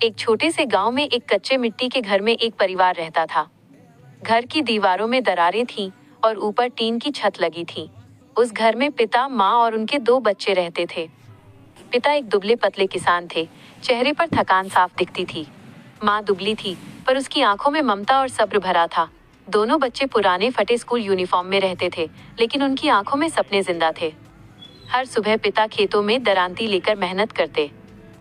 एक छोटे से गांव में एक कच्चे मिट्टी के घर में एक परिवार रहता था। घर की दीवारों में दरारें थीं और ऊपर टीन की छत लगी थी। उस घर में पिता, माँ और उनके 2 बच्चे रहते थे। पिता एक दुबले पतले किसान थे। चेहरे पर थकान साफ दिखती थी। माँ दुबली थी, पर उसकी आंखों में ममता और सब्र भरा था। दोनों बच्चे पुराने फटे स्कूल यूनिफॉर्म में रहते थे, लेकिन उनकी आंखों में सपने जिंदा थे। हर सुबह पिता खेतों में दरांती लेकर मेहनत करते।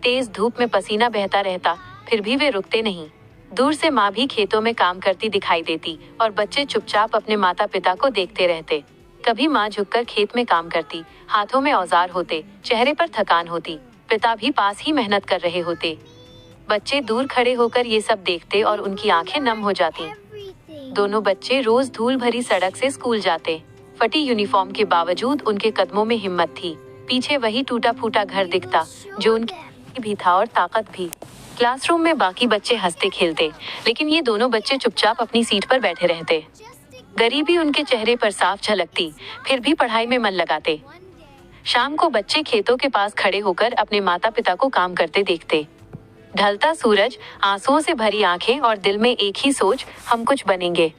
तेज धूप में पसीना बहता रहता, फिर भी वे रुकते नहीं। दूर से माँ भी खेतों में काम करती दिखाई देती और बच्चे चुपचाप अपने माता पिता को देखते रहते। कभी माँ झुककर खेत में काम करती, हाथों में औजार होते, चेहरे पर थकान होती। पिता भी पास ही मेहनत कर रहे होते। बच्चे दूर खड़े होकर ये सब देखते और उनकी आंखें नम हो जाती। दोनों बच्चे रोज धूल भरी सड़क से स्कूल जाते। फटी यूनिफॉर्म के बावजूद उनके कदमों में हिम्मत थी। पीछे वही टूटा फूटा घर दिखता, जो उनकी भी था और ताकत भी। क्लासरूम में बाकी बच्चे हंसते खेलते, लेकिन ये दोनों बच्चे चुपचाप अपनी सीट पर बैठे रहते। गरीबी उनके चेहरे पर साफ झलकती, फिर भी पढ़ाई में मन लगाते। शाम को बच्चे खेतों के पास खड़े होकर अपने माता पिता को काम करते देखते। ढलता सूरज, आंसुओं से भरी आंखें और दिल में एक ही सोच, हम कुछ बनेंगे।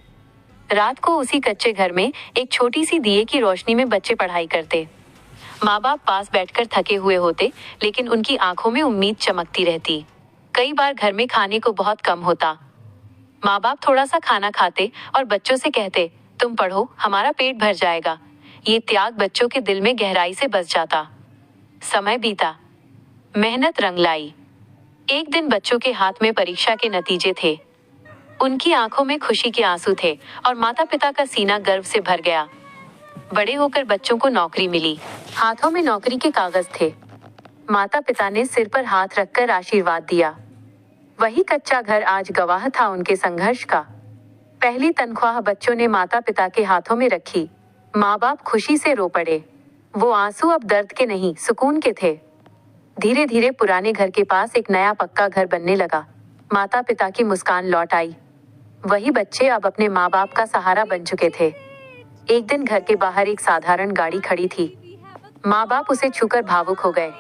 रात को उसी कच्चे घर में एक छोटी सी दिए की रोशनी में बच्चे पढ़ाई करते। माँ बाप पास बैठकर थके हुए होते, लेकिन उनकी आंखों में उम्मीद चमकती रहती। कई बार घर में खाने को बहुत कम होता। माँ बाप थोड़ा सा खाना खाते और बच्चों से कहते, तुम पढ़ो, हमारा पेट भर जाएगा। ये त्याग बच्चों के दिल में गहराई से बस जाता। समय बीता, मेहनत रंग लाई। एक दिन बच्चों के हाथ में परीक्षा के नतीजे थे। उनकी आंखों में खुशी के आंसू थे और माता पिता का सीना गर्व से भर गया। बड़े होकर बच्चों को नौकरी मिली। हाथों में नौकरी के कागज थे। माता पिता ने सिर पर हाथ रखकर आशीर्वाद दिया। वही कच्चा घर आज गवाह था उनके संघर्ष का। पहली तनख्वाह बच्चों ने माता पिता के हाथों में रखी। माँ बाप खुशी से रो पड़े। वो आंसू अब दर्द के नहीं, सुकून के थे। धीरे धीरे पुराने घर के पास एक नया पक्का घर बनने लगा। माता पिता की मुस्कान लौट आई। वही बच्चे अब अपने माँ बाप का सहारा बन चुके थे। एक दिन घर के बाहर एक साधारण गाड़ी खड़ी थी। माँ बाप उसे छूकर भावुक हो गए।